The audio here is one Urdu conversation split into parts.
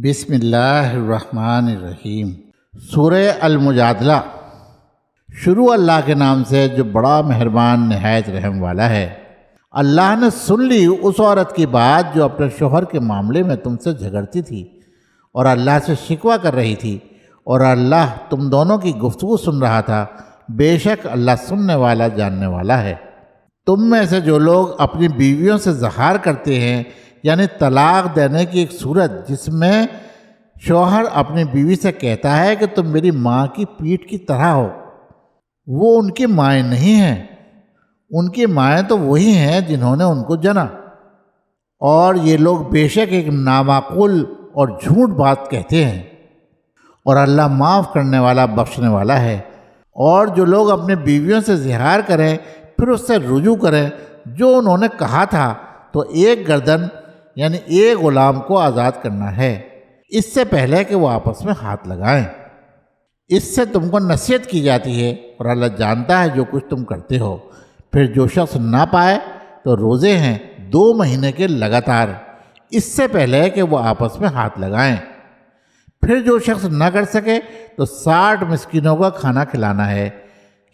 بسم اللہ الرحمن الرحیم۔ سورہ المجادلہ۔ شروع اللہ کے نام سے جو بڑا مہربان نہایت رحم والا ہے۔ اللہ نے سن لی اس عورت کی بات جو اپنے شوہر کے معاملے میں تم سے جھگڑتی تھی اور اللہ سے شکوہ کر رہی تھی، اور اللہ تم دونوں کی گفتگو سن رہا تھا۔ بے شک اللہ سننے والا جاننے والا ہے۔ تم میں سے جو لوگ اپنی بیویوں سے زہار کرتے ہیں، یعنی طلاق دینے کی ایک صورت جس میں شوہر اپنی بیوی سے کہتا ہے کہ تم میری ماں کی پیٹھ کی طرح ہو، وہ ان کی مائیں نہیں ہیں، ان کی مائیں تو وہی ہیں جنہوں نے ان کو جنا، اور یہ لوگ بے شک ایک نامعقول اور جھوٹ بات کہتے ہیں، اور اللہ معاف کرنے والا بخشنے والا ہے۔ اور جو لوگ اپنے بیویوں سے زہار کریں پھر اس سے رجوع کریں جو انہوں نے کہا تھا، تو ایک گردن یعنی ایک غلام کو آزاد کرنا ہے، اس سے پہلے کہ وہ آپس میں ہاتھ لگائیں۔ اس سے تم کو نصیحت کی جاتی ہے، اور اللہ جانتا ہے جو کچھ تم کرتے ہو۔ پھر جو شخص نہ پائے تو روزے ہیں 2 مہینے کے لگاتار، اس سے پہلے کہ وہ آپس میں ہاتھ لگائیں۔ پھر جو شخص نہ کر سکے تو 60 مسکینوں کا کھانا کھلانا ہے،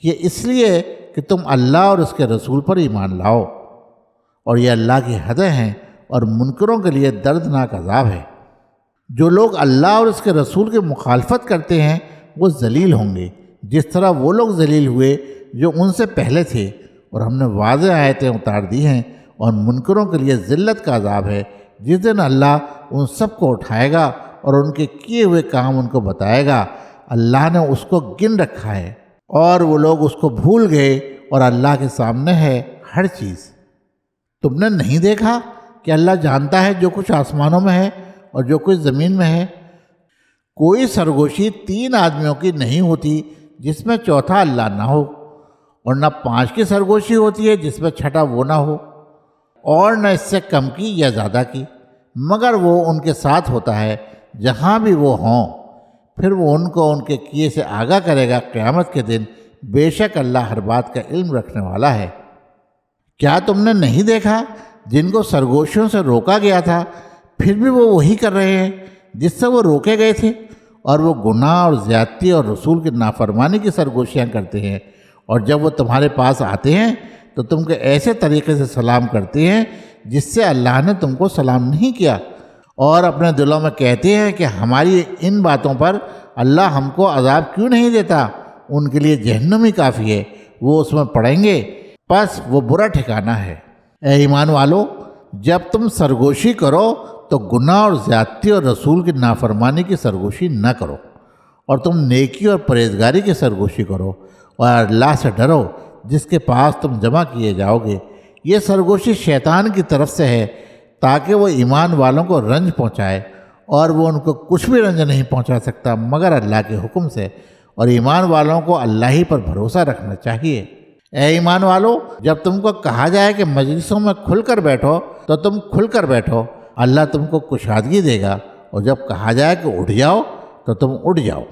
یہ اس لیے کہ تم اللہ اور اس کے رسول پر ایمان لاؤ، اور یہ اللہ کی حدیں ہیں اور منکروں کے لیے دردناک عذاب ہے۔ جو لوگ اللہ اور اس کے رسول کی مخالفت کرتے ہیں وہ ذلیل ہوں گے، جس طرح وہ لوگ ذلیل ہوئے جو ان سے پہلے تھے، اور ہم نے واضح آیتیں اتار دی ہیں، اور منکروں کے لیے ذلت کا عذاب ہے جس دن اللہ ان سب کو اٹھائے گا اور ان کے کیے ہوئے کام ان کو بتائے گا۔ اللہ نے اس کو گن رکھا ہے اور وہ لوگ اس کو بھول گئے، اور اللہ کے سامنے ہے ہر چیز۔ تم نے نہیں دیکھا کہ اللہ جانتا ہے جو کچھ آسمانوں میں ہے اور جو کچھ زمین میں ہے؟ کوئی سرگوشی 3 آدمیوں کی نہیں ہوتی جس میں چوتھا اللہ نہ ہو، اور نہ 5 کی سرگوشی ہوتی ہے جس میں چھٹا وہ نہ ہو، اور نہ اس سے کم کی یا زیادہ کی، مگر وہ ان کے ساتھ ہوتا ہے جہاں بھی وہ ہوں۔ پھر وہ ان کو ان کے کیے سے آگاہ کرے گا قیامت کے دن۔ بے شک اللہ ہر بات کا علم رکھنے والا ہے۔ کیا تم نے نہیں دیکھا جن کو سرگوشیوں سے روکا گیا تھا، پھر بھی وہ وہی کر رہے ہیں جس سے وہ روکے گئے تھے، اور وہ گناہ اور زیادتی اور رسول کی نافرمانی کی سرگوشیاں کرتے ہیں، اور جب وہ تمہارے پاس آتے ہیں تو تم کو ایسے طریقے سے سلام کرتے ہیں جس سے اللہ نے تم کو سلام نہیں کیا، اور اپنے دلوں میں کہتے ہیں کہ ہماری ان باتوں پر اللہ ہم کو عذاب کیوں نہیں دیتا۔ ان کے لیے جہنم ہی کافی ہے، وہ اس میں پڑیں گے، پس وہ برا ٹھکانہ ہے۔ اے ایمان والو، جب تم سرگوشی کرو تو گناہ اور زیادتی اور رسول کی نافرمانی کی سرگوشی نہ کرو، اور تم نیکی اور پرہیزگاری کی سرگوشی کرو، اور اللہ سے ڈرو جس کے پاس تم جمع کیے جاؤ گے۔ یہ سرگوشی شیطان کی طرف سے ہے تاکہ وہ ایمان والوں کو رنج پہنچائے، اور وہ ان کو کچھ بھی رنج نہیں پہنچا سکتا مگر اللہ کے حکم سے، اور ایمان والوں کو اللہ ہی پر بھروسہ رکھنا چاہیے۔ اے ایمان والو، جب تم کو کہا جائے کہ مجلسوں میں کھل کر بیٹھو تو تم کھل کر بیٹھو، اللہ تم کو کشادگی دے گا، اور جب کہا جائے کہ اٹھ جاؤ تو تم اٹھ جاؤ۔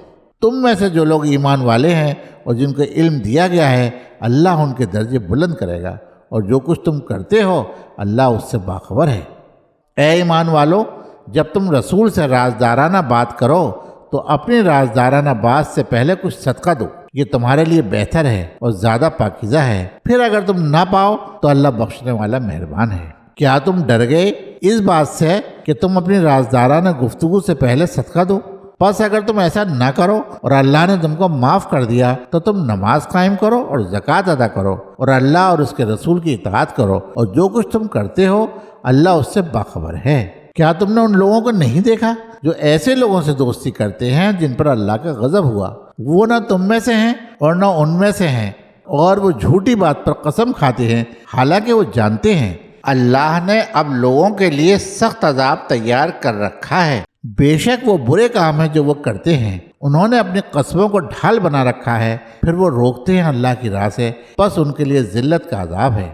تم میں سے جو لوگ ایمان والے ہیں اور جن کو علم دیا گیا ہے، اللہ ان کے درجے بلند کرے گا، اور جو کچھ تم کرتے ہو اللہ اس سے باخبر ہے۔ اے ایمان والو، جب تم رسول سے رازدارانہ بات کرو تو اپنی رازدارانہ بات سے پہلے کچھ صدقہ دو، یہ تمہارے لیے بہتر ہے اور زیادہ پاکیزہ ہے۔ پھر اگر تم نہ پاؤ تو اللہ بخشنے والا مہربان ہے۔ کیا تم ڈر گئے اس بات سے کہ تم اپنی رازدارانہ گفتگو سے پہلے صدقہ دو؟ پس اگر تم ایسا نہ کرو اور اللہ نے تم کو معاف کر دیا تو تم نماز قائم کرو اور زکوٰۃ ادا کرو، اور اللہ اور اس کے رسول کی اطاعت کرو، اور جو کچھ تم کرتے ہو اللہ اس سے باخبر ہے۔ کیا تم نے ان لوگوں کو نہیں دیکھا جو ایسے لوگوں سے دوستی کرتے ہیں جن پر اللہ کا غضب ہوا؟ وہ نہ تم میں سے ہیں اور نہ ان میں سے ہیں، اور وہ جھوٹی بات پر قسم کھاتے ہیں حالانکہ وہ جانتے ہیں اللہ نے اب لوگوں کے لیے سخت عذاب تیار کر رکھا ہے۔ بے شک وہ برے کام ہیں جو وہ کرتے ہیں، انہوں نے اپنی قسموں کو ڈھال بنا رکھا ہے، پھر وہ روکتے ہیں اللہ کی راہ سے، پس ان کے لیے ذلت کا عذاب ہے۔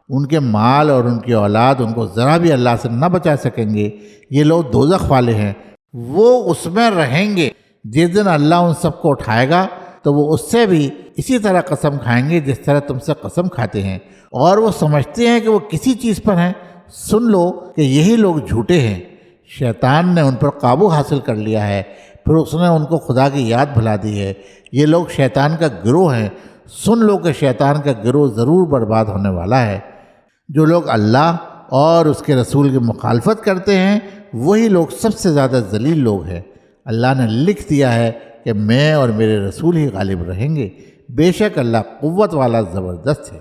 ان کے مال اور ان کی اولاد ان کو ذرا بھی اللہ سے نہ بچا سکیں گے۔ یہ لوگ دوزخ والے ہیں، وہ اس میں رہیں گے۔ جس دن اللہ ان سب کو اٹھائے گا تو وہ اس سے بھی اسی طرح قسم کھائیں گے جس طرح تم سے قسم کھاتے ہیں، اور وہ سمجھتے ہیں کہ وہ کسی چیز پر ہیں۔ سن لو کہ یہی لوگ جھوٹے ہیں۔ شیطان نے ان پر قابو حاصل کر لیا ہے، پھر اس نے ان کو خدا کی یاد بھلا دی ہے۔ یہ لوگ شیطان کا گروہ ہیں، سن لو کہ شیطان کا گروہ ضرور برباد ہونے والا ہے۔ جو لوگ اللہ اور اس کے رسول کی مخالفت کرتے ہیں وہی لوگ سب سے زیادہ ذلیل لوگ ہیں۔ اللہ نے لکھ دیا ہے کہ میں اور میرے رسول ہی غالب رہیں گے، بے شک اللہ قوت والا زبردست ہے۔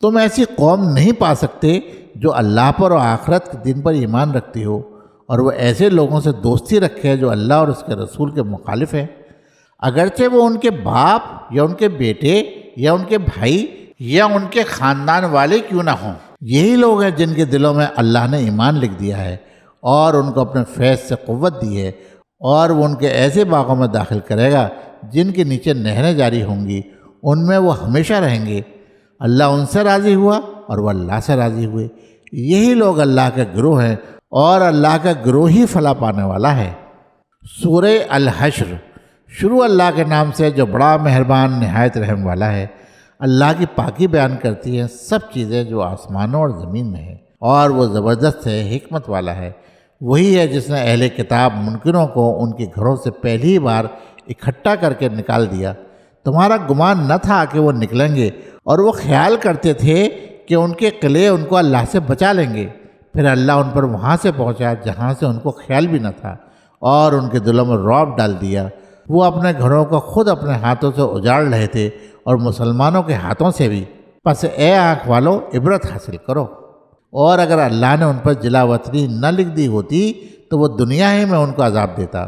تم ایسی قوم نہیں پا سکتے جو اللہ پر اور آخرت کے دن پر ایمان رکھتی ہو اور وہ ایسے لوگوں سے دوستی رکھے جو اللہ اور اس کے رسول کے مخالف ہیں، اگرچہ وہ ان کے باپ یا ان کے بیٹے یا ان کے بھائی یا ان کے خاندان والے کیوں نہ ہوں۔ یہی لوگ ہیں جن کے دلوں میں اللہ نے ایمان لکھ دیا ہے اور ان کو اپنے فیض سے قوت دی ہے، اور وہ ان کے ایسے باغوں میں داخل کرے گا جن کے نیچے نہریں جاری ہوں گی، ان میں وہ ہمیشہ رہیں گے۔ اللہ ان سے راضی ہوا اور وہ اللہ سے راضی ہوئے۔ یہی لوگ اللہ کے گروہ ہیں اور اللہ کا گروہ ہی فلاح پانے والا ہے۔ سورہ الحشر شروع اللہ کے نام سے جو بڑا مہربان نہایت رحم والا ہے۔ اللہ کی پاکی بیان کرتی ہے سب چیزیں جو آسمانوں اور زمین میں ہیں، اور وہ زبردست ہے، حکمت والا ہے۔ وہی ہے جس نے اہل کتاب منکروں کو ان کے گھروں سے پہلی بار اکٹھا کر کے نکال دیا۔ تمہارا گمان نہ تھا کہ وہ نکلیں گے، اور وہ خیال کرتے تھے کہ ان کے قلعے ان کو اللہ سے بچا لیں گے۔ پھر اللہ ان پر وہاں سے پہنچا جہاں سے ان کو خیال بھی نہ تھا، اور ان کے دلوں میں رعب ڈال دیا۔ وہ اپنے گھروں کو خود اپنے ہاتھوں سے اجاڑ رہے تھے اور مسلمانوں کے ہاتھوں سے بھی۔ پس اے آنکھ والو عبرت حاصل کرو۔ اور اگر اللہ نے ان پر جلا وطنی نہ لکھ دی ہوتی تو وہ دنیا ہی میں ان کو عذاب دیتا،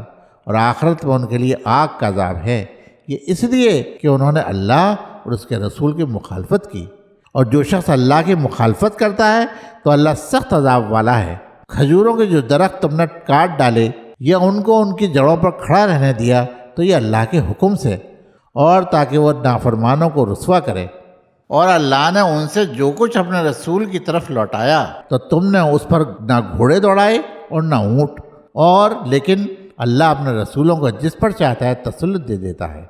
اور آخرت میں ان کے لیے آگ کا عذاب ہے۔ یہ اس لیے کہ انہوں نے اللہ اور اس کے رسول کی مخالفت کی، اور جو شخص اللہ کی مخالفت کرتا ہے تو اللہ سخت عذاب والا ہے۔ کھجوروں کے جو درخت تم نے کاٹ ڈالے یا ان کو ان کی جڑوں پر کھڑا رہنے دیا تو یہ اللہ کے حکم سے، اور تاکہ وہ نافرمانوں کو رسوا کرے۔ اور اللہ نے ان سے جو کچھ اپنے رسول کی طرف لوٹایا تو تم نے اس پر نہ گھوڑے دوڑائے اور نہ اونٹ، اور لیکن اللہ اپنے رسولوں کو جس پر چاہتا ہے تسلط دے دیتا ہے،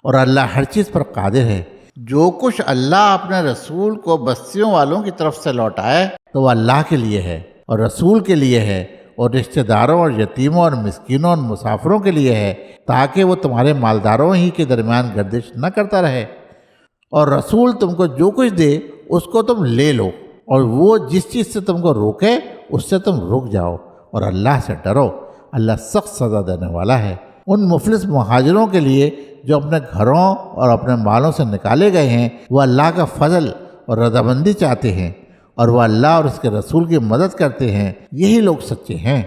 اور اللہ ہر چیز پر قادر ہے۔ جو کچھ اللہ اپنے رسول کو بستیوں والوں کی طرف سے لوٹائے تو وہ اللہ کے لیے ہے اور رسول کے لیے ہے، اور رشتہ داروں اور یتیموں اور مسکینوں اور مسافروں کے لیے ہے، تاکہ وہ تمہارے مالداروں ہی کے درمیان گردش نہ کرتا رہے۔ اور رسول تم کو جو کچھ دے اس کو تم لے لو، اور وہ جس چیز سے تم کو روکے اس سے تم رک جاؤ، اور اللہ سے ڈرو، اللہ سخت سزا دینے والا ہے۔ ان مفلس مہاجروں کے لیے جو اپنے گھروں اور اپنے مالوں سے نکالے گئے ہیں، وہ اللہ کا فضل اور رضامندی چاہتے ہیں، اور وہ اللہ اور اس کے رسول کی مدد کرتے ہیں، یہی لوگ سچے ہیں۔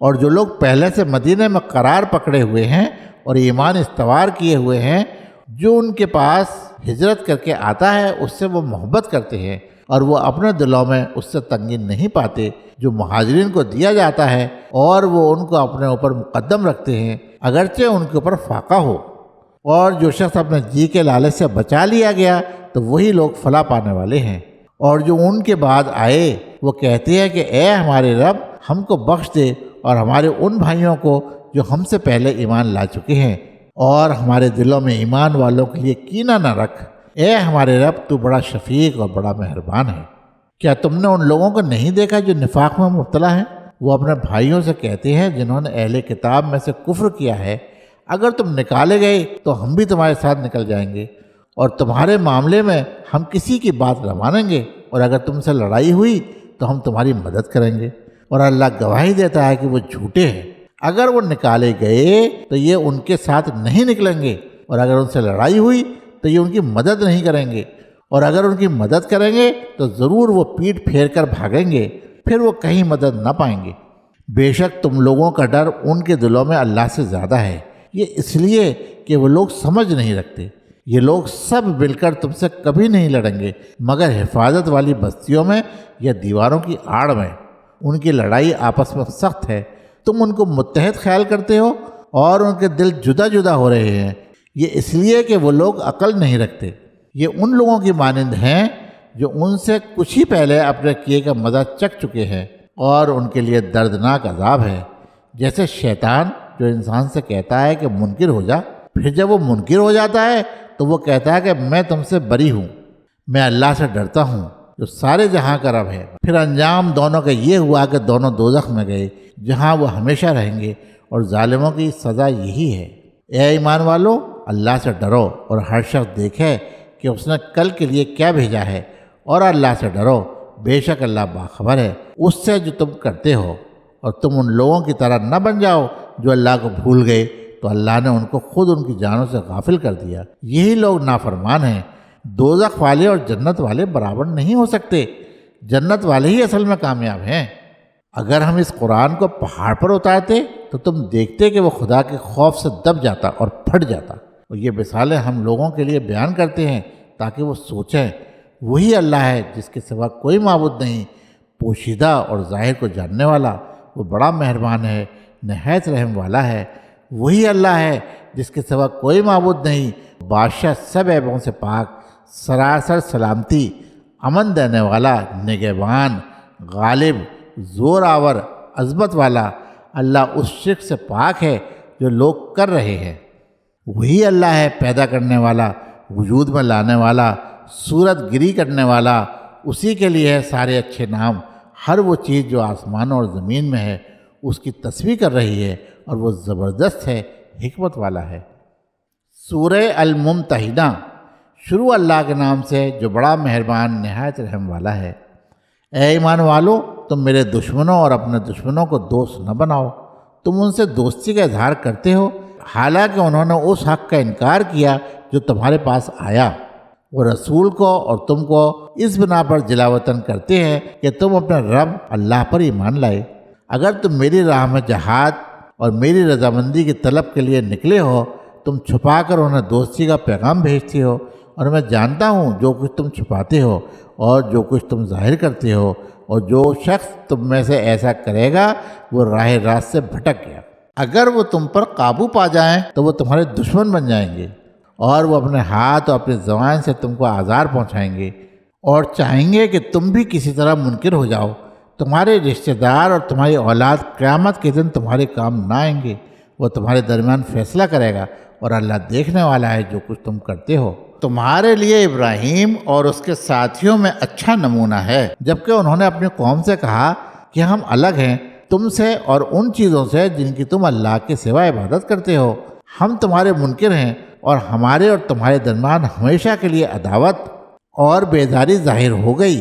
اور جو لوگ پہلے سے مدینہ میں قرار پکڑے ہوئے ہیں اور ایمان استوار کیے ہوئے ہیں، جو ان کے پاس ہجرت کر کے آتا ہے اس سے وہ محبت کرتے ہیں، اور وہ اپنے دلوں میں اس سے تنگی نہیں پاتے جو مہاجرین کو دیا جاتا ہے، اور وہ ان کو اپنے اوپر مقدم رکھتے ہیں اگرچہ ان کے اوپر فاقہ ہو۔ اور جو شخص اپنے جی کے لالچ سے بچا لیا گیا تو وہی لوگ فلاح پانے والے ہیں۔ اور جو ان کے بعد آئے وہ کہتے ہیں کہ اے ہمارے رب ہم کو بخش دے اور ہمارے ان بھائیوں کو جو ہم سے پہلے ایمان لا چکے ہیں، اور ہمارے دلوں میں ایمان والوں کے لیے کینہ نہ رکھ۔ اے ہمارے رب تو بڑا شفیق اور بڑا مہربان ہے۔ کیا تم نے ان لوگوں کو نہیں دیکھا جو نفاق میں مبتلا ہیں؟ وہ اپنے بھائیوں سے کہتے ہیں جنہوں نے اہل کتاب میں سے کفر کیا ہے، اگر تم نکالے گئے تو ہم بھی تمہارے ساتھ نکل جائیں گے، اور تمہارے معاملے میں ہم کسی کی بات نہ مانیں گے، اور اگر تم سے لڑائی ہوئی تو ہم تمہاری مدد کریں گے۔ اور اللہ گواہی دیتا ہے کہ وہ جھوٹے ہیں۔ اگر وہ نکالے گئے تو یہ ان کے ساتھ نہیں نکلیں گے، اور اگر ان سے لڑائی ہوئی تو یہ ان کی مدد نہیں کریں گے، اور اگر ان کی مدد کریں گے تو ضرور وہ پیٹ پھیر کر بھاگیں گے، پھر وہ کہیں مدد نہ پائیں گے۔ بے شک تم لوگوں کا ڈر ان کے دلوں میں اللہ سے زیادہ ہے، یہ اس لیے کہ وہ لوگ سمجھ نہیں رکھتے۔ یہ لوگ سب مل کر تم سے کبھی نہیں لڑیں گے مگر حفاظت والی بستیوں میں یا دیواروں کی آڑ میں۔ ان کی لڑائی آپس میں سخت ہے، تم ان کو متحد خیال کرتے ہو اور ان کے دل جدا جدا ہو رہے ہیں، یہ اس لیے کہ وہ لوگ عقل نہیں رکھتے۔ یہ ان لوگوں کی مانند ہیں جو ان سے کچھ ہی پہلے اپنے کیے کا مزہ چکھ چکے ہیں، اور ان کے لیے دردناک عذاب ہے۔ جیسے شیطان جو انسان سے کہتا ہے کہ منکر ہو جا، پھر جب وہ منکر ہو جاتا ہے تو وہ کہتا ہے کہ میں تم سے بری ہوں، میں اللہ سے ڈرتا ہوں، جو سارے جہاں کا رب ہے۔ پھر انجام دونوں کا یہ ہوا کہ دونوں دوزخ میں گئے جہاں وہ ہمیشہ رہیں گے، اور ظالموں کی سزا یہی ہے۔ اے ایمان والو، اللہ سے ڈرو اور ہر شخص دیکھے کہ اس نے کل کے لیے کیا بھیجا ہے، اور اللہ سے ڈرو، بے شک اللہ باخبر ہے اس سے جو تم کرتے ہو، اور تم ان لوگوں کی طرح نہ بن جاؤ جو اللہ کو بھول گئے تو اللہ نے ان کو خود ان کی جانوں سے غافل کر دیا۔ یہی لوگ نافرمان ہیں۔ دوزخ والے اور جنت والے برابر نہیں ہو سکتے، جنت والے ہی اصل میں کامیاب ہیں۔ اگر ہم اس قرآن کو پہاڑ پر اتارتے تو تم دیکھتے کہ وہ خدا کے خوف سے دب جاتا اور پھٹ جاتا۔ اور یہ مثالیں ہم لوگوں کے لیے بیان کرتے ہیں تاکہ وہ سوچیں، وہی اللہ ہے جس کے سوا کوئی معبود نہیں، پوشیدہ اور ظاہر کو جاننے والا، وہ بڑا مہربان ہے، نہایت رحم والا ہے۔ وہی اللہ ہے جس کے سوا کوئی معبود نہیں، بادشاہ سب عیبوں سے پاک، سراسر سلامتی، امن دینے والا، نگہبان، غالب، زور آور، عظمت والا۔ اللہ اس شرک سے پاک ہے جو لوگ کر رہے ہیں۔ وہی اللہ ہے پیدا کرنے والا، وجود میں لانے والا، صورت گری کرنے والا۔ اسی کے لیے ہے سارے اچھے نام۔ ہر وہ چیز جو آسمانوں اور زمین میں ہے اس کی تسبیح کر رہی ہے، اور وہ زبردست ہے، حکمت والا ہے۔ سورہ الممتحنہ۔ شروع اللہ کے نام سے جو بڑا مہربان نہایت رحم والا ہے۔ اے ایمان والو، تم میرے دشمنوں اور اپنے دشمنوں کو دوست نہ بناؤ۔ تم ان سے دوستی کا اظہار کرتے ہو حالانکہ انہوں نے اس حق کا انکار کیا جو تمہارے پاس آیا۔ وہ رسول کو اور تم کو اس بنا پر جلاوطن کرتے ہیں کہ تم اپنے رب اللہ پر ایمان لائے۔ اگر تم میری راہ میں جہاد اور میری رضامندی کی طلب کے لیے نکلے ہو، تم چھپا کر انہیں دوستی کا پیغام بھیجتے ہو، اور میں جانتا ہوں جو کچھ تم چھپاتے ہو اور جو کچھ تم ظاہر کرتے ہو، اور جو شخص تم میں سے ایسا کرے گا وہ راہ راست سے بھٹک گیا۔ اگر وہ تم پر قابو پا جائیں تو وہ تمہارے دشمن بن جائیں گے، اور وہ اپنے ہاتھ اور اپنی زبان سے تم کو آزار پہنچائیں گے، اور چاہیں گے کہ تم بھی کسی طرح منکر ہو جاؤ۔ تمہارے رشتہ دار اور تمہاری اولاد قیامت کے دن تمہارے کام نہ آئیں گے۔ وہ تمہارے درمیان فیصلہ کرے گا، اور اللہ دیکھنے والا ہے جو کچھ تم کرتے ہو۔ تمہارے لیے ابراہیم اور اس کے ساتھیوں میں اچھا نمونہ ہے، جبکہ انہوں نے اپنی قوم سے کہا کہ ہم الگ ہیں تم سے اور ان چیزوں سے جن کی تم اللہ کے سوا عبادت کرتے ہو۔ ہم تمہارے منکر ہیں، اور ہمارے اور تمہارے درمیان ہمیشہ کے لیے عداوت اور بیزاری ظاہر ہو گئی،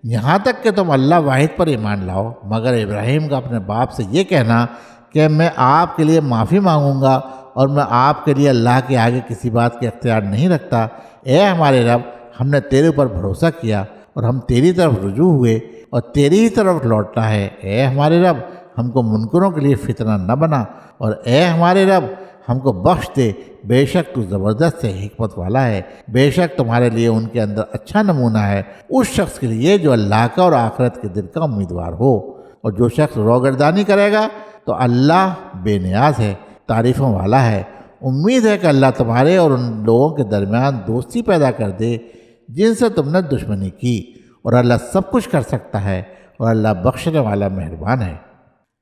یہاں تک کہ تم اللہ واحد پر ایمان لاؤ۔ مگر ابراہیم کا اپنے باپ سے یہ کہنا کہ میں آپ کے لیے معافی مانگوں گا اور میں آپ کے لیے اللہ کے آگے کسی بات کے اختیار نہیں رکھتا۔ اے ہمارے رب، ہم نے تیرے اوپر بھروسہ کیا اور ہم تیری طرف رجوع ہوئے اور تیری ہی طرف لوٹنا ہے۔ اے ہمارے رب، ہم کو منکروں کے لیے فتنہ نہ بنا، اور اے ہمارے رب، ہم کو بخش دے، بے شک تو زبردست ہے، حکمت والا ہے۔ بے شک تمہارے لیے ان کے اندر اچھا نمونہ ہے اس شخص کے لیے جو اللہ کا اور آخرت کے دن کا امیدوار ہو۔ اور جو شخص روگردانی کرے گا تو اللہ بے نیاز ہے، تعریفوں والا ہے۔ امید ہے کہ اللہ تمہارے اور ان لوگوں کے درمیان دوستی پیدا کر دے جن سے تم نے دشمنی کی، اور اللہ سب کچھ کر سکتا ہے، اور اللہ بخشنے والا مہربان ہے۔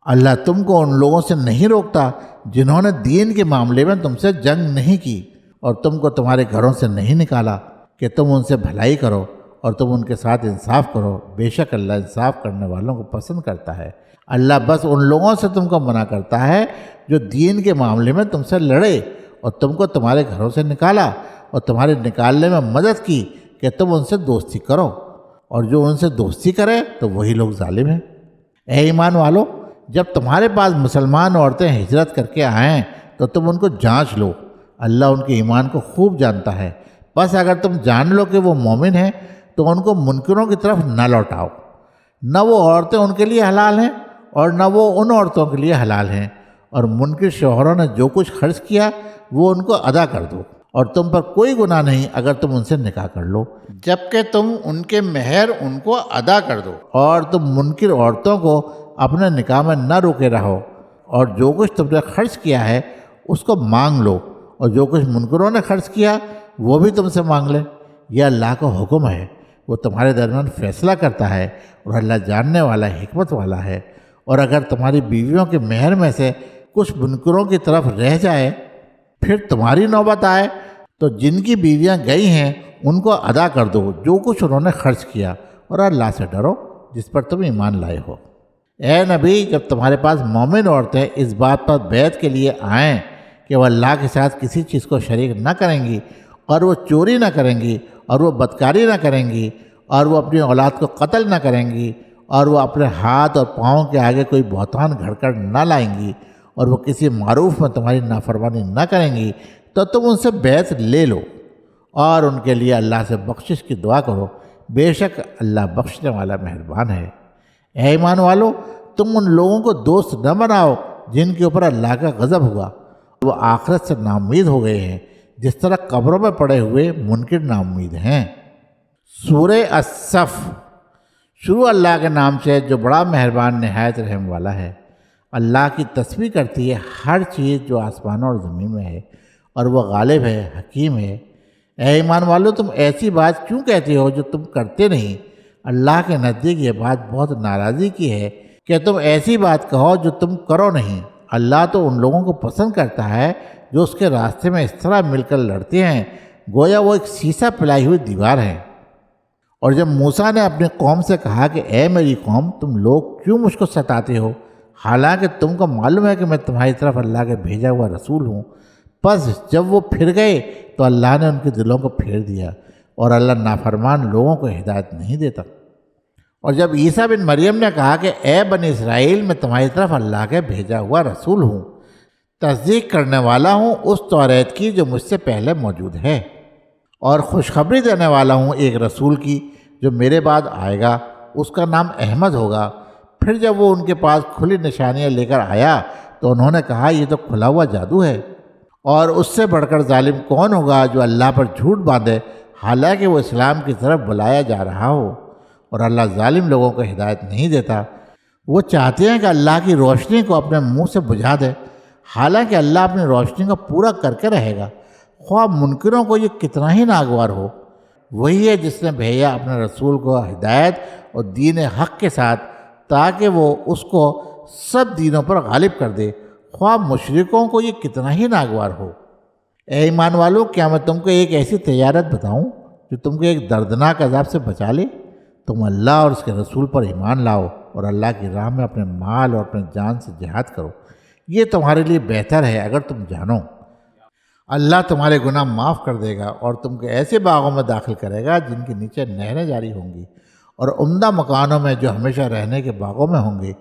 اللہ تم کو ان لوگوں سے نہیں روکتا جنہوں نے دین کے معاملے میں تم سے جنگ نہیں کی اور تم کو تمہارے گھروں سے نہیں نکالا کہ تم ان سے بھلائی کرو اور تم ان کے ساتھ انصاف کرو۔ بے شک اللہ انصاف کرنے والوں کو پسند کرتا ہے۔ اللہ بس ان لوگوں سے تم کو منع کرتا ہے جو دین کے معاملے میں تم سے لڑے اور تم کو تمہارے گھروں سے نکالا اور تمہارے نکالنے میں مدد کی کہ تم ان سے دوستی کرو، اور جو ان سے دوستی کرے تو وہی لوگ ظالم ہیں۔ اے ایمان والو، جب تمہارے پاس مسلمان عورتیں ہجرت کر کے آئیں تو تم ان کو جانچ لو، اللہ ان کے ایمان کو خوب جانتا ہے۔ بس اگر تم جان لو کہ وہ مومن ہیں تو ان کو منکروں کی طرف نہ لوٹاؤ، نہ وہ عورتیں ان کے لیے حلال ہیں اور نہ وہ ان عورتوں کے لیے حلال ہیں، اور منکر شوہروں نے جو کچھ خرچ کیا وہ ان کو ادا کر دو، اور تم پر کوئی گناہ نہیں اگر تم ان سے نکاح کر لو، جبکہ تم ان کے مہر ان کو ادا کر دو، اور تم منکر عورتوں کو اپنے نکاح میں نہ روکے رہو، اور جو کچھ تم نے خرچ کیا ہے اس کو مانگ لو، اور جو کچھ منکروں نے خرچ کیا وہ بھی تم سے مانگ لیں۔ یہ اللہ کا حکم ہے، وہ تمہارے درمیان فیصلہ کرتا ہے، اور اللہ جاننے والا حکمت والا ہے۔ اور اگر تمہاری بیویوں کے مہر میں سے کچھ منکروں کی طرف رہ جائے پھر تمہاری نوبت آئے تو جن کی بیویاں گئی ہیں ان کو ادا کر دو جو کچھ انہوں نے خرچ کیا، اور اللہ سے ڈرو جس پر تم ایمان لائے ہو۔ اے نبی، جب تمہارے پاس مومن عورتیں اس بات پر بیعت کے لیے آئیں کہ وہ اللہ کے ساتھ کسی چیز کو شریک نہ کریں گی، اور وہ چوری نہ کریں گی، اور وہ بدکاری نہ کریں گی، اور وہ اپنی اولاد کو قتل نہ کریں گی، اور وہ اپنے ہاتھ اور پاؤں کے آگے کوئی بہتان گھڑ کر نہ لائیں گی، اور وہ کسی معروف میں تمہاری نافرمانی نہ کریں گی، تو تم ان سے بیعت لے لو اور ان کے لیے اللہ سے بخشش کی دعا کرو، بے شک اللہ بخشنے والا مہربان ہے۔ اے ایمان والو، تم ان لوگوں کو دوست نہ بناؤ جن کے اوپر اللہ کا غضب ہوا، وہ آخرت سے ناامید ہو گئے ہیں، جس طرح قبروں میں پڑے ہوئے منکر ناامید ہیں۔ سورہ الصف۔ شروع اللہ کے نام سے جو بڑا مہربان نہایت رحم والا ہے۔ اللہ کی تسبیح کرتی ہے ہر چیز جو آسمانوں اور زمین میں ہے، اور وہ غالب ہے، حکیم ہے۔ اے ایمان والو، تم ایسی بات کیوں کہتے ہو جو تم کرتے نہیں؟ اللہ کے نزدیک یہ بات بہت ناراضی کی ہے کہ تم ایسی بات کہو جو تم کرو نہیں۔ اللہ تو ان لوگوں کو پسند کرتا ہے جو اس کے راستے میں اس طرح مل کر لڑتے ہیں گویا وہ ایک سیسا پلائی ہوئی دیوار ہے۔ اور جب موسیٰ نے اپنی قوم سے کہا کہ اے میری قوم، تم لوگ کیوں مجھ کو ستاتے ہو، حالانکہ تم کو معلوم ہے کہ میں تمہاری طرف اللہ کے بھیجا ہوا رسول ہوں۔ پس جب وہ پھر گئے تو اللہ نے ان کے دلوں کو پھیر دیا، اور اللہ نافرمان لوگوں کو ہدایت نہیں دیتا۔ اور جب عیسیٰ بن مریم نے کہا کہ اے بنی اسرائیل، میں تمہاری طرف اللہ کے بھیجا ہوا رسول ہوں، تصدیق کرنے والا ہوں اس توریت کی جو مجھ سے پہلے موجود ہے، اور خوشخبری دینے والا ہوں ایک رسول کی جو میرے بعد آئے گا، اس کا نام احمد ہوگا۔ پھر جب وہ ان کے پاس کھلی نشانیاں لے کر آیا تو انہوں نے کہا یہ تو کھلا ہوا جادو ہے، اور اس سے بڑھ کر ظالم کون ہوگا جو اللہ پر جھوٹ باندھے حالانکہ وہ اسلام کی طرف بلایا جا رہا ہو۔ اور اللہ ظالم لوگوں کو ہدایت نہیں دیتا۔ وہ چاہتے ہیں کہ اللہ کی روشنی کو اپنے منہ سے بجھا دے، حالانکہ اللہ اپنی روشنی کو پورا کر کے رہے گا، خواہ منکروں کو یہ کتنا ہی ناگوار ہو۔ وہی ہے جس نے بھیجا اپنے رسول کو ہدایت اور دین حق کے ساتھ تاکہ وہ اس کو سب دینوں پر غالب کر دے، خواہ مشرکوں کو یہ کتنا ہی ناگوار ہو۔ اے ایمان والو، کیا میں تم کو ایک ایسی تجارت بتاؤں جو تم کو ایک دردناک عذاب سے بچا لے؟ تم اللہ اور اس کے رسول پر ایمان لاؤ اور اللہ کی راہ میں اپنے مال اور اپنے جان سے جہاد کرو، یہ تمہارے لیے بہتر ہے اگر تم جانو۔ اللہ تمہارے گناہ معاف کر دے گا اور تم کو ایسے باغوں میں داخل کرے گا جن کے نیچے نہریں جاری ہوں گی، اور عمدہ مکانوں میں جو ہمیشہ رہنے کے باغوں میں ہوں گے۔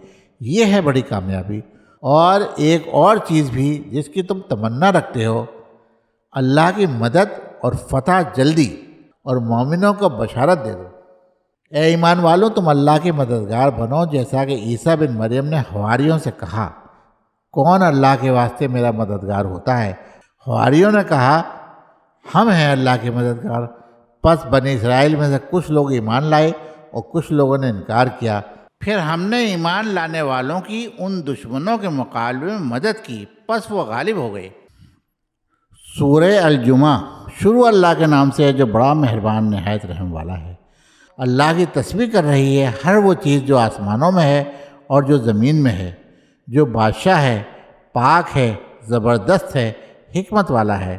یہ ہے بڑی کامیابی۔ اور ایک اور چیز بھی جس کی تم تمنا رکھتے ہو، اللہ کی مدد اور فتح جلدی، اور مومنوں کو بشارت دے دو۔ اے ایمان والو، تم اللہ کے مددگار بنو، جیسا کہ عیسیٰ بن مریم نے حواریوں سے کہا، کون اللہ کے واسطے میرا مددگار ہوتا ہے؟ حواریوں نے کہا، ہم ہیں اللہ کے مددگار۔ پس بنی اسرائیل میں سے کچھ لوگ ایمان لائے اور کچھ لوگوں نے انکار کیا۔ پھر ہم نے ایمان لانے والوں کی ان دشمنوں کے مقابلے میں مدد کی، پس وہ غالب ہو گئے۔ سورہ الجمعہ۔ شروع اللہ کے نام سے جو بڑا مہربان نہایت رحم والا ہے۔ اللہ کی تسبیح کر رہی ہے ہر وہ چیز جو آسمانوں میں ہے اور جو زمین میں ہے، جو بادشاہ ہے، پاک ہے، زبردست ہے، حکمت والا ہے۔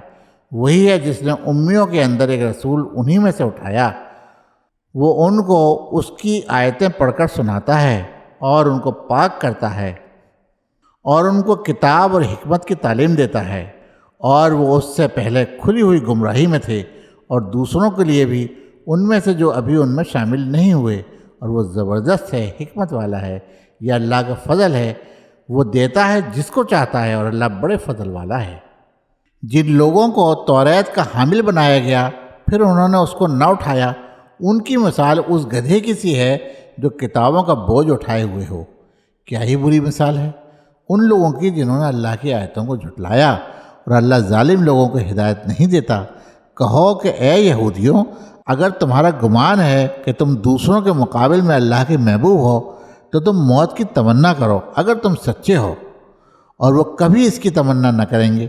وہی ہے جس نے امیوں کے اندر ایک رسول انہی میں سے اٹھایا، وہ ان کو اس کی آیتیں پڑھ کر سناتا ہے اور ان کو پاک کرتا ہے، اور ان کو کتاب اور حکمت کی تعلیم دیتا ہے، اور وہ اس سے پہلے کھلی ہوئی گمراہی میں تھے، اور دوسروں کے لیے بھی ان میں سے جو ابھی ان میں شامل نہیں ہوئے، اور وہ زبردست ہے، حکمت والا ہے۔ یہ اللہ کا فضل ہے، وہ دیتا ہے جس کو چاہتا ہے، اور اللہ بڑے فضل والا ہے۔ جن لوگوں کو توریت کا حامل بنایا گیا پھر انہوں نے اس کو نہ اٹھایا، ان کی مثال اس گدھے کی سی ہے جو کتابوں کا بوجھ اٹھائے ہوئے ہو۔ کیا ہی بری مثال ہے ان لوگوں کی جنہوں نے اللہ کی آیتوں کو جھٹلایا، اور اللہ ظالم لوگوں کو ہدایت نہیں دیتا۔ کہو کہ اے یہودیوں، اگر تمہارا گمان ہے کہ تم دوسروں کے مقابل میں اللہ کے محبوب ہو تو تم موت کی تمنا کرو اگر تم سچے ہو، اور وہ کبھی اس کی تمنا نہ کریں گے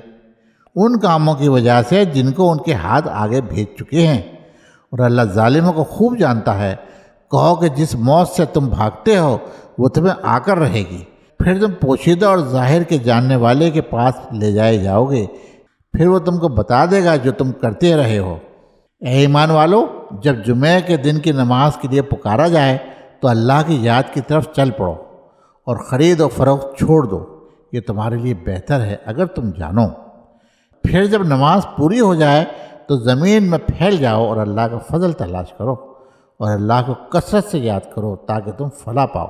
ان کاموں کی وجہ سے جن کو ان کے ہاتھ آگے بھیج چکے ہیں، اور اللہ ظالموں کو خوب جانتا ہے۔ کہو کہ جس موت سے تم بھاگتے ہو وہ تمہیں آ کر رہے گی، پھر تم پوشیدہ اور ظاہر کے جاننے والے کے پاس لے جائے جاؤ گے، پھر وہ تم کو بتا دے گا جو تم کرتے رہے ہو۔ اے ایمان والو، جب جمعہ کے دن کی نماز کے لیے پکارا جائے تو اللہ کی یاد کی طرف چل پڑو اور خرید و فروخت چھوڑ دو، یہ تمہارے لیے بہتر ہے اگر تم جانو۔ پھر جب نماز پوری ہو جائے تو زمین میں پھیل جاؤ اور اللہ کا فضل تلاش کرو اور اللہ کو کثرت سے یاد کرو تاکہ تم فلاح پاؤ۔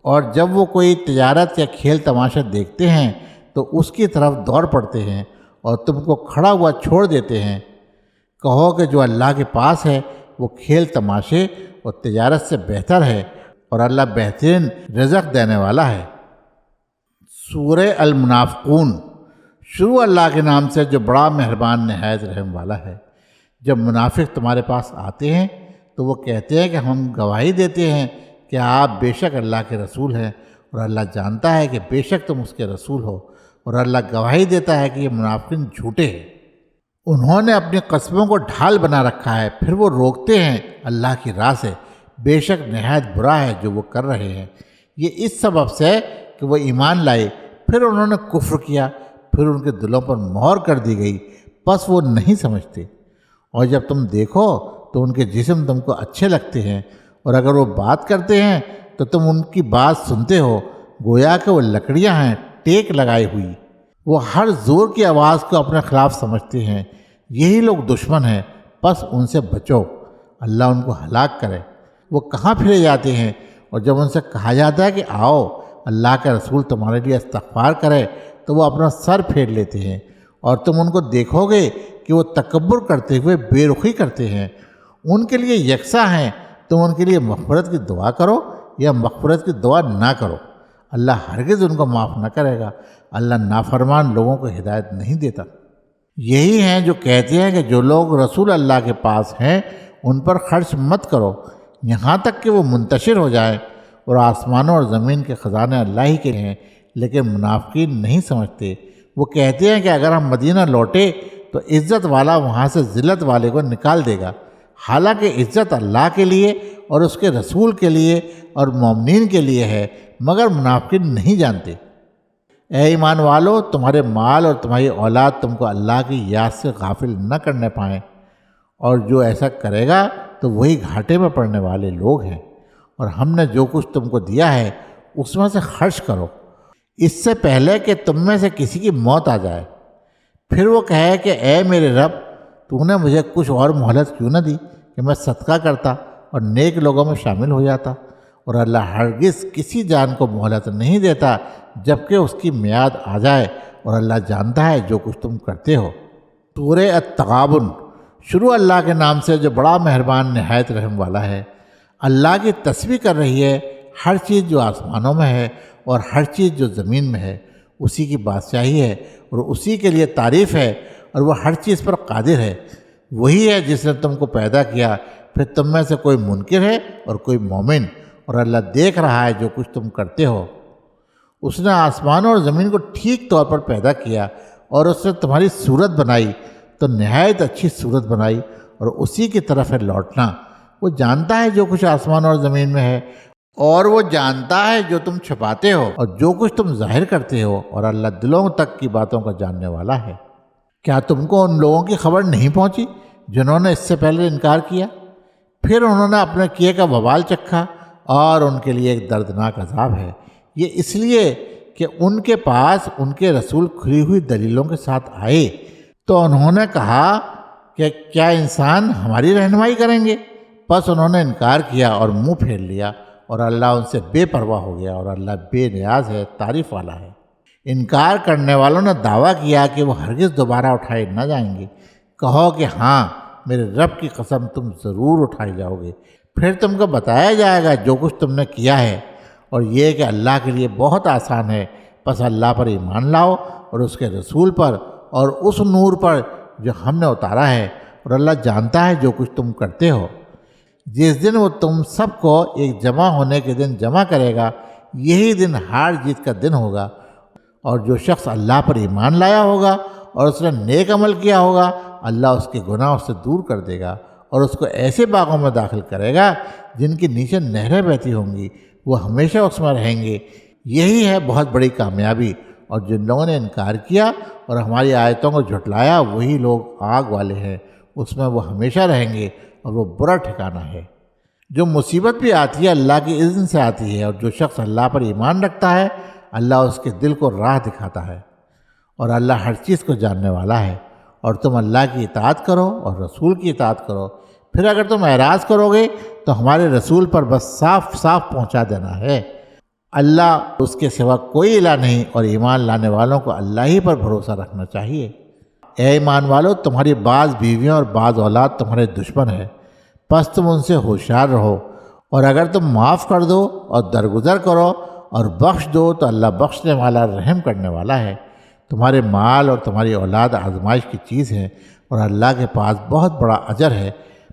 اور جب وہ کوئی تجارت یا کھیل تماشا دیکھتے ہیں تو اس کی طرف دوڑ پڑتے ہیں اور تم کو کھڑا ہوا چھوڑ دیتے ہیں۔ کہو کہ جو اللہ کے پاس ہے وہ کھیل تماشے اور تجارت سے بہتر ہے اور اللہ بہترین رزق دینے والا ہے۔ سورہ المنافقون۔ شروع اللہ کے نام سے جو بڑا مہربان نہایت رحم والا ہے۔ جب منافق تمہارے پاس آتے ہیں تو وہ کہتے ہیں کہ ہم گواہی دیتے ہیں کہ آپ بے شک اللہ کے رسول ہیں، اور اللہ جانتا ہے کہ بے شک تم اس کے رسول ہو، اور اللہ گواہی دیتا ہے کہ یہ منافقین جھوٹے ہیں۔ انہوں نے اپنی قسموں کو ڈھال بنا رکھا ہے، پھر وہ روکتے ہیں اللہ کی راہ سے، بے شک نہایت برا ہے جو وہ کر رہے ہیں۔ یہ اس سبب سے کہ وہ ایمان لائے، پھر انہوں نے کفر کیا، پھر ان کے دلوں پر مہر کر دی گئی، پس وہ نہیں سمجھتے۔ اور جب تم دیکھو تو ان کے جسم تم کو اچھے لگتے ہیں، اور اگر وہ بات کرتے ہیں تو تم ان کی بات سنتے ہو، گویا کہ وہ لکڑیاں ہیں ٹیک لگائی ہوئی۔ وہ ہر زور کی آواز کو اپنے خلاف سمجھتے ہیں، یہی لوگ دشمن ہیں، پس ان سے بچو، اللہ ان کو ہلاک کرے۔ وہ کہاں پھرے جاتے ہیں، اور جب ان سے کہا جاتا ہے کہ آؤ اللہ کا رسول تمہارے لیے استغفار کرے تو وہ اپنا سر پھیر لیتے ہیں، اور تم ان کو دیکھو گے کہ وہ تکبر کرتے ہوئے بے رخی کرتے ہیں۔ ان کے لیے یکساں ہیں، تم ان کے لیے مغفرت کی دعا کرو یا مغفرت کی دعا نہ کرو، اللہ ہرگز ان کو معاف نہ کرے گا۔ اللہ نافرمان لوگوں کو ہدایت نہیں دیتا۔ یہی ہیں جو کہتے ہیں کہ جو لوگ رسول اللہ کے پاس ہیں ان پر خرچ مت کرو یہاں تک کہ وہ منتشر ہو جائیں، اور آسمانوں اور زمین کے خزانے اللہ ہی کے ہیں، لیکن منافقین نہیں سمجھتے۔ وہ کہتے ہیں کہ اگر ہم مدینہ لوٹے تو عزت والا وہاں سے ذلت والے کو نکال دے گا، حالانکہ عزت اللہ کے لیے اور اس کے رسول کے لیے اور مومنین کے لیے ہے، مگر منافقین نہیں جانتے۔ اے ایمان والو، تمہارے مال اور تمہاری اولاد تم کو اللہ کی یاد سے غافل نہ کرنے پائیں، اور جو ایسا کرے گا تو وہی گھاٹے میں پڑنے والے لوگ ہیں۔ اور ہم نے جو کچھ تم کو دیا ہے اس میں سے خرچ کرو، اس سے پہلے کہ تم میں سے کسی کی موت آ جائے، پھر وہ کہے کہ اے میرے رب، تو نے مجھے کچھ اور مہلت کیوں نہ دی کہ میں صدقہ کرتا اور نیک لوگوں میں شامل ہو جاتا۔ اور اللہ ہرگز کسی جان کو مہلت نہیں دیتا جب کہ اس کی میعاد آ جائے، اور اللہ جانتا ہے جو کچھ تم کرتے ہو۔ سورہ التغابن۔ شروع اللہ کے نام سے جو بڑا مہربان نہایت رحم والا ہے۔ اللہ کی تسبیح کر رہی ہے ہر چیز جو آسمانوں میں ہے اور ہر چیز جو زمین میں ہے، اسی کی بادشاہی ہے اور اسی کے لیے تعریف ہے، اور وہ ہر چیز پر قادر ہے۔ وہی ہے جس نے تم کو پیدا کیا، پھر تم میں سے کوئی منکر ہے اور کوئی مومن، اور اللہ دیکھ رہا ہے جو کچھ تم کرتے ہو۔ اس نے آسمانوں اور زمین کو ٹھیک طور پر پیدا کیا، اور اس نے تمہاری صورت بنائی تو نہایت اچھی صورت بنائی، اور اسی کی طرف ہے لوٹنا۔ وہ جانتا ہے جو کچھ آسمان اور زمین میں ہے، اور وہ جانتا ہے جو تم چھپاتے ہو اور جو کچھ تم ظاہر کرتے ہو، اور اللہ دلوں تک کی باتوں کا جاننے والا ہے۔ کیا تم کو ان لوگوں کی خبر نہیں پہنچی جنہوں نے اس سے پہلے انکار کیا؟ پھر انہوں نے اپنے کیے کا وبال چکھا، اور ان کے لیے ایک دردناک عذاب ہے۔ یہ اس لیے کہ ان کے پاس ان کے رسول کھلی ہوئی دلیلوں کے ساتھ آئے، تو انہوں نے کہا کہ کیا انسان ہماری رہنمائی کریں گے؟ پس انہوں نے انکار کیا اور منہ پھیر لیا، اور اللہ ان سے بے پرواہ ہو گیا، اور اللہ بے نیاز ہے، تعریف والا ہے۔ انکار کرنے والوں نے دعویٰ کیا کہ وہ ہرگز دوبارہ اٹھائے نہ جائیں گے۔ کہو کہ ہاں، میرے رب کی قسم تم ضرور اٹھائے جاؤ گے، پھر تم کو بتایا جائے گا جو کچھ تم نے کیا ہے، اور یہ کہ اللہ کے لیے بہت آسان ہے۔ پس اللہ پر ایمان لاؤ اور اس کے رسول پر اور اس نور پر جو ہم نے اتارا ہے، اور اللہ جانتا ہے جو کچھ تم کرتے ہو۔ جس دن وہ تم سب کو ایک جمع ہونے کے دن جمع کرے گا، یہی دن ہار جیت کا دن ہوگا، اور جو شخص اللہ پر ایمان لایا ہوگا اور اس نے نیک عمل کیا ہوگا، اللہ اس کے گناہ اس سے دور کر دے گا، اور اس کو ایسے باغوں میں داخل کرے گا جن کے نیچے نہریں بہتی ہوں گی، وہ ہمیشہ اس میں رہیں گے۔ یہی ہے بہت بڑی کامیابی۔ اور جن لوگوں نے انکار کیا اور ہماری آیتوں کو جھٹلایا، وہی لوگ آگ والے ہیں، اس میں وہ ہمیشہ رہیں گے اور وہ برا ٹھکانہ ہے۔ جو مصیبت بھی آتی ہے اللہ کی اذن سے آتی ہے، اور جو شخص اللہ پر ایمان رکھتا ہے اللہ اس کے دل کو راہ دکھاتا ہے، اور اللہ ہر چیز کو جاننے والا ہے۔ اور تم اللہ کی اطاعت کرو اور رسول کی اطاعت کرو، پھر اگر تم اعراض کرو گے تو ہمارے رسول پر بس صاف صاف پہنچا دینا ہے۔ اللہ اس کے سوا کوئی الہ نہیں، اور ایمان لانے والوں کو اللہ ہی پر بھروسہ رکھنا چاہیے۔ اے ایمان والو، تمہاری بعض بیویاں اور بعض اولاد تمہارے دشمن ہے، پس تم ان سے ہوشیار رہو، اور اگر تم معاف کر دو اور درگزر کرو اور بخش دو تو اللہ بخشنے والا رحم کرنے والا ہے۔ تمہارے مال اور تمہاری اولاد آزمائش کی چیز ہے، اور اللہ کے پاس بہت بڑا اجر ہے،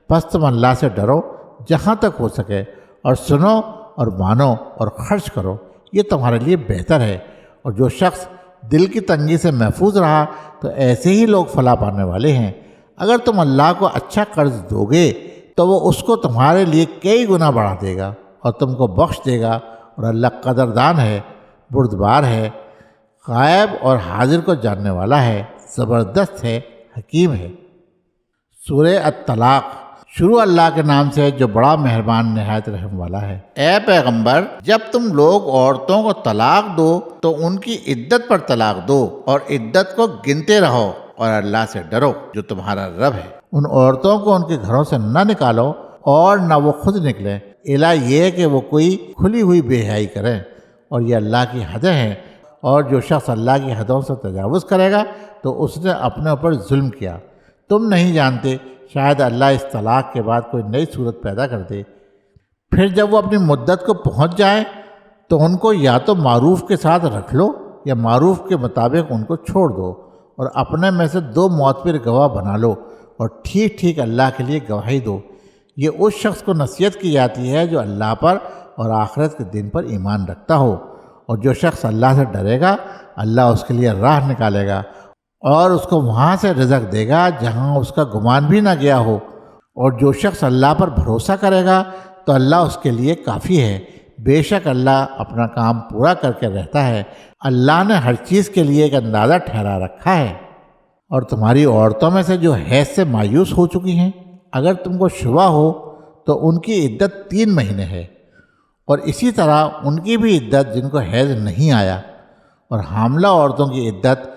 پس تم اللہ سے ڈرو جہاں تک ہو سکے، اور سنو اور مانو اور خرچ کرو، یہ تمہارے لیے بہتر ہے۔ اور جو شخص دل کی تنگی سے محفوظ رہا تو ایسے ہی لوگ فلاح پانے والے ہیں۔ اگر تم اللہ کو اچھا قرض دو گے تو وہ اس کو تمہارے لیے کئی گنا بڑھا دے گا اور تم کو بخش دے گا، اور اللہ قدردان ہے، بردبار ہے، غائب اور حاضر کو جاننے والا ہے، زبردست ہے، حکیم ہے۔ سورہ الطلاق۔ شروع اللہ کے نام سے جو بڑا مہربان نہایت رحم والا ہے۔ اے پیغمبر، جب تم لوگ عورتوں کو طلاق دو تو ان کی عدت پر طلاق دو، اور عدت کو گنتے رہو، اور اللہ سے ڈرو جو تمہارا رب ہے۔ ان عورتوں کو ان کے گھروں سے نہ نکالو اور نہ وہ خود نکلیں، الا یہ کہ وہ کوئی کھلی ہوئی بے حیائی کریں، اور یہ اللہ کی حدیں ہیں، اور جو شخص اللہ کی حدوں سے تجاوز کرے گا تو اس نے اپنے اوپر ظلم کیا۔ تم نہیں جانتے، شاید اللہ اس طلاق کے بعد کوئی نئی صورت پیدا کر دے۔ پھر جب وہ اپنی مدت کو پہنچ جائیں تو ان کو یا تو معروف کے ساتھ رکھ لو یا معروف کے مطابق ان کو چھوڑ دو، اور اپنے میں سے 2 معتبر گواہ بنا لو، اور ٹھیک ٹھیک اللہ کے لیے گواہی دو۔ یہ اس شخص کو نصیحت کی جاتی ہے جو اللہ پر اور آخرت کے دن پر ایمان رکھتا ہو، اور جو شخص اللہ سے ڈرے گا اللہ اس کے لیے راہ نکالے گا، اور اس کو وہاں سے رزق دے گا جہاں اس کا گمان بھی نہ گیا ہو، اور جو شخص اللہ پر بھروسہ کرے گا تو اللہ اس کے لیے کافی ہے۔ بے شک اللہ اپنا کام پورا کر کے رہتا ہے، اللہ نے ہر چیز کے لیے ایک اندازہ ٹھہرا رکھا ہے۔ اور تمہاری عورتوں میں سے جو حیض سے مایوس ہو چکی ہیں، اگر تم کو شبہ ہو تو ان کی عدت 3 مہینے ہے، اور اسی طرح ان کی بھی عدت جن کو حیض نہیں آیا، اور حاملہ عورتوں کی عدت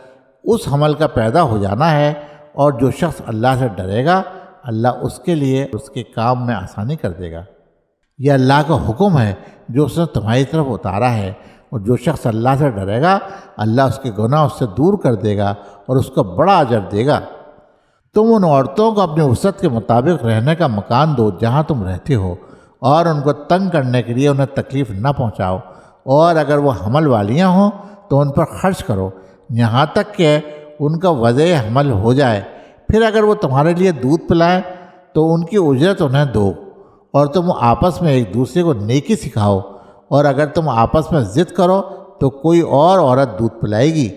اس حمل کا پیدا ہو جانا ہے، اور جو شخص اللہ سے ڈرے گا اللہ اس کے لیے اس کے کام میں آسانی کر دے گا۔ یہ اللہ کا حکم ہے جو اس نے تمہاری طرف اتارا ہے، اور جو شخص اللہ سے ڈرے گا اللہ اس کے گناہ اس سے دور کر دے گا اور اس کو بڑا اجر دے گا۔ تم ان عورتوں کو اپنی وسعت کے مطابق رہنے کا مکان دو جہاں تم رہتے ہو، اور ان کو تنگ کرنے کے لیے انہیں تکلیف نہ پہنچاؤ، اور اگر وہ حمل والیاں ہوں تو ان پر خرچ کرو یہاں تک کہ ان کا وضع حمل ہو جائے۔ پھر اگر وہ تمہارے لیے دودھ پلائیں تو ان کی اجرت انہیں دو، اور تم آپس میں ایک دوسرے کو نیکی سکھاؤ، اور اگر تم آپس میں ضد کرو تو کوئی اور عورت دودھ پلائے گی۔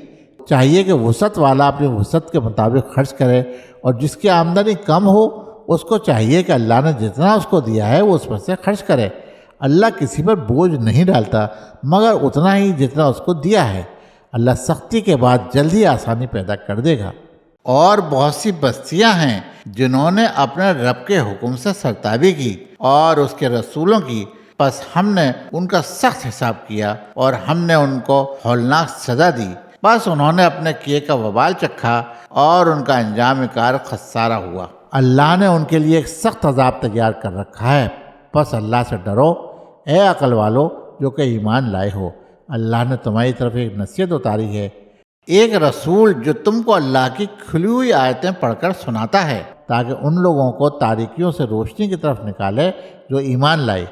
چاہیے کہ وسعت والا اپنی وسعت کے مطابق خرچ کرے، اور جس کی آمدنی کم ہو اس کو چاہیے کہ اللہ نے جتنا اس کو دیا ہے وہ اس میں سے خرچ کرے۔ اللہ کسی پر بوجھ نہیں ڈالتا مگر اتنا ہی جتنا اس کو دیا ہے۔ اللہ سختی کے بعد جلد ہی آسانی پیدا کر دے گا۔ اور بہت سی بستیاں ہیں جنہوں نے اپنے رب کے حکم سے سرتابی کی اور اس کے رسولوں کی، پس ہم نے ان کا سخت حساب کیا اور ہم نے ان کو ہولناک سزا دی، بس انہوں نے اپنے کیے کا وبال چکھا اور ان کا انجام کار خسارہ ہوا۔ اللہ نے ان کے لیے ایک سخت عذاب تیار کر رکھا ہے، پس اللہ سے ڈرو اے عقل والو جو کہ ایمان لائے ہو۔ اللہ نے تمہاری طرف ایک نصیحت اتاری ہے، ایک رسول جو تم کو اللہ کی کھلی ہوئی آیتیں پڑھ کر سناتا ہے تاکہ ان لوگوں کو تاریکیوں سے روشنی کی طرف نکالے جو ایمان لائے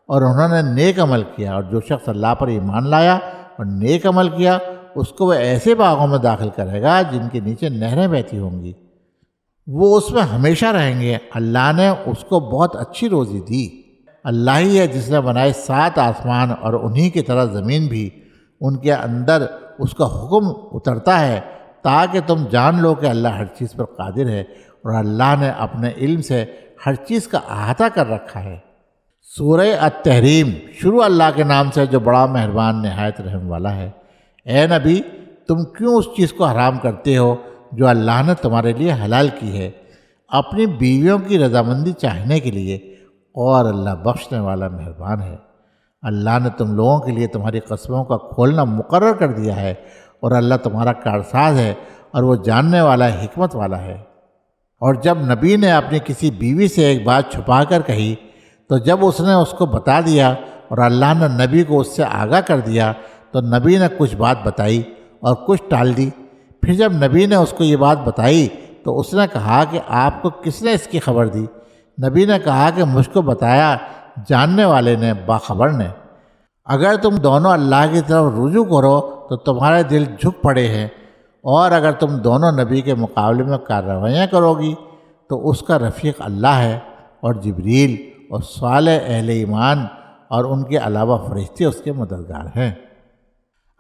اور انہوں نے نیک عمل کیا۔ اور جو شخص اللہ پر ایمان لایا اور نیک عمل کیا اس کو وہ ایسے باغوں میں داخل کرے گا جن کے نیچے نہریں بہتی ہوں گی، وہ اس میں ہمیشہ رہیں گے۔ اللہ نے اس کو بہت اچھی روزی دی۔ اللہ ہی ہے جس نے بنائے 7 آسمان اور انہی کی طرح زمین بھی، ان کے اندر اس کا حکم اترتا ہے تاکہ تم جان لو کہ اللہ ہر چیز پر قادر ہے، اور اللہ نے اپنے علم سے ہر چیز کا احاطہ کر رکھا ہے۔ سورہ التحریم۔ شروع اللہ کے نام سے جو بڑا مہربان نہایت رحم والا ہے۔ اے نبی، تم کیوں اس چیز کو حرام کرتے ہو جو اللہ نے تمہارے لیے حلال کی ہے؟ اپنی بیویوں کی رضامندی چاہنے کے لیے، اور اللہ بخشنے والا مہربان ہے۔ اللہ نے تم لوگوں کے لیے تمہاری قسموں کا کھولنا مقرر کر دیا ہے، اور اللہ تمہارا کارساز ہے اور وہ جاننے والا حکمت والا ہے۔ اور جب نبی نے اپنی کسی بیوی سے ایک بات چھپا کر کہی تو جب اس نے اس کو بتا دیا اور اللہ نے نبی کو اس سے آگاہ کر دیا تو نبی نے کچھ بات بتائی اور کچھ ٹال دی۔ پھر جب نبی نے اس کو یہ بات بتائی تو اس نے کہا کہ آپ کو کس نے اس کی خبر دی؟ نبی نے کہا کہ مجھ کو بتایا جاننے والے نے، باخبر نے۔ اگر تم دونوں اللہ کی طرف رجوع کرو تو تمہارے دل جھک پڑے ہیں، اور اگر تم دونوں نبی کے مقابلے میں کارروائیاں کرو گی تو اس کا رفیق اللہ ہے، اور جبریل اور صالح اہل ایمان اور ان کے علاوہ فرشتے اس کے مددگار ہیں۔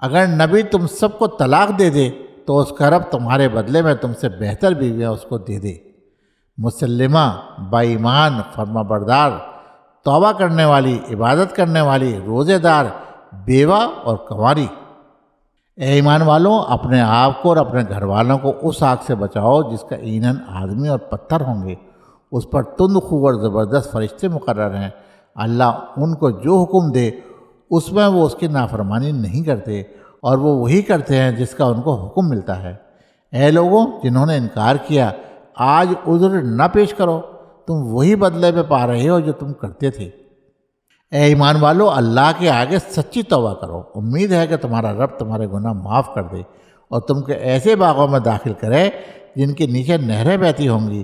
اگر نبی تم سب کو طلاق دے دے تو اس کا رب تمہارے بدلے میں تم سے بہتر بیویاں اس کو دے دے، مسلمہ، با ایمان، فرما بردار، توبہ کرنے والی، عبادت کرنے والی، روزے دار، بیوہ اور کنواری۔ اے ایمان والوں، اپنے آپ کو اور اپنے گھر والوں کو اس آگ سے بچاؤ جس کا ایندھن آدمی اور پتھر ہوں گے، اس پر تند خو اور زبردست فرشتے مقرر ہیں۔ اللہ ان کو جو حکم دے اس میں وہ اس کی نافرمانی نہیں کرتے، اور وہ وہی کرتے ہیں جس کا ان کو حکم ملتا ہے۔ اے لوگوں جنہوں نے انکار کیا، آج عذر نہ پیش کرو، تم وہی بدلے میں پا رہے ہو جو تم کرتے تھے۔ اے ایمان والو، اللہ کے آگے سچی توبہ کرو، امید ہے کہ تمہارا رب تمہارے گناہ معاف کر دے اور تم کو ایسے باغوں میں داخل کرے جن کے نیچے نہریں بہتی ہوں گی۔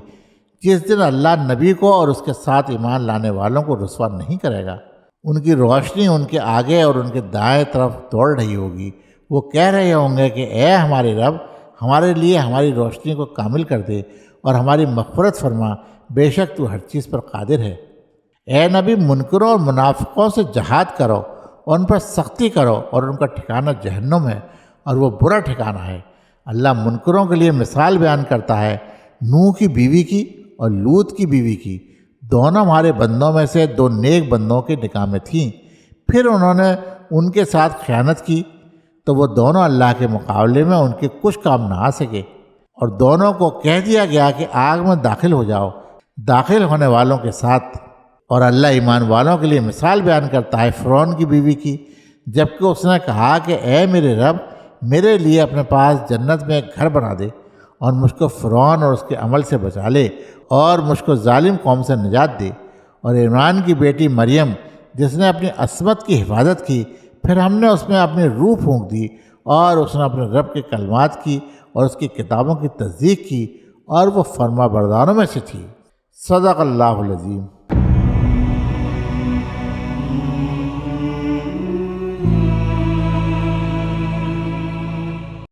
جس دن اللہ نبی کو اور اس کے ساتھ ایمان لانے والوں کو رسوا نہیں کرے گا، ان کی روشنی ان کے آگے اور ان کے دائیں طرف دوڑ رہی ہوگی۔ وہ کہہ رہے ہوں گے کہ اے ہمارے رب، ہمارے لیے ہماری روشنی کو کامل کر دے اور ہماری مغفرت فرما، بے شک تو ہر چیز پر قادر ہے۔ اے نبی، منکروں اور منافقوں سے جہاد کرو اور ان پر سختی کرو، اور ان کا ٹھکانہ جہنم ہے اور وہ برا ٹھکانہ ہے۔ اللہ منکروں کے لیے مثال بیان کرتا ہے نوح کی بیوی کی اور لوط کی بیوی کی۔ دونوں ہمارے بندوں میں سے دو نیک بندوں کے نکاح میں تھیں، پھر انہوں نے ان کے ساتھ خیانت کی تو وہ دونوں اللہ کے مقابلے میں ان کے کچھ کام نہ آ سکے، اور دونوں کو کہہ دیا گیا کہ آگ میں داخل ہو جاؤ، داخل ہونے والوں کے ساتھ۔ اور اللہ ایمان والوں کے لیے مثال بیان کرتا ہے فرعون کی بیوی کی، جبکہ اس نے کہا کہ اے میرے رب، میرے لیے اپنے پاس جنت میں ایک گھر بنا دے اور مجھ کو فرعون اور اس کے عمل سے بچا لے اور مجھ کو ظالم قوم سے نجات دے۔ اور عمران کی بیٹی مریم جس نے اپنی عصمت کی حفاظت کی، پھر ہم نے اس میں اپنی روح پھونک دی اور اس نے اپنے رب کے کلمات کی اور اس کی کتابوں کی تصدیق کی، اور وہ فرما برداروں میں سے تھی۔ صدق اللہ العظیم۔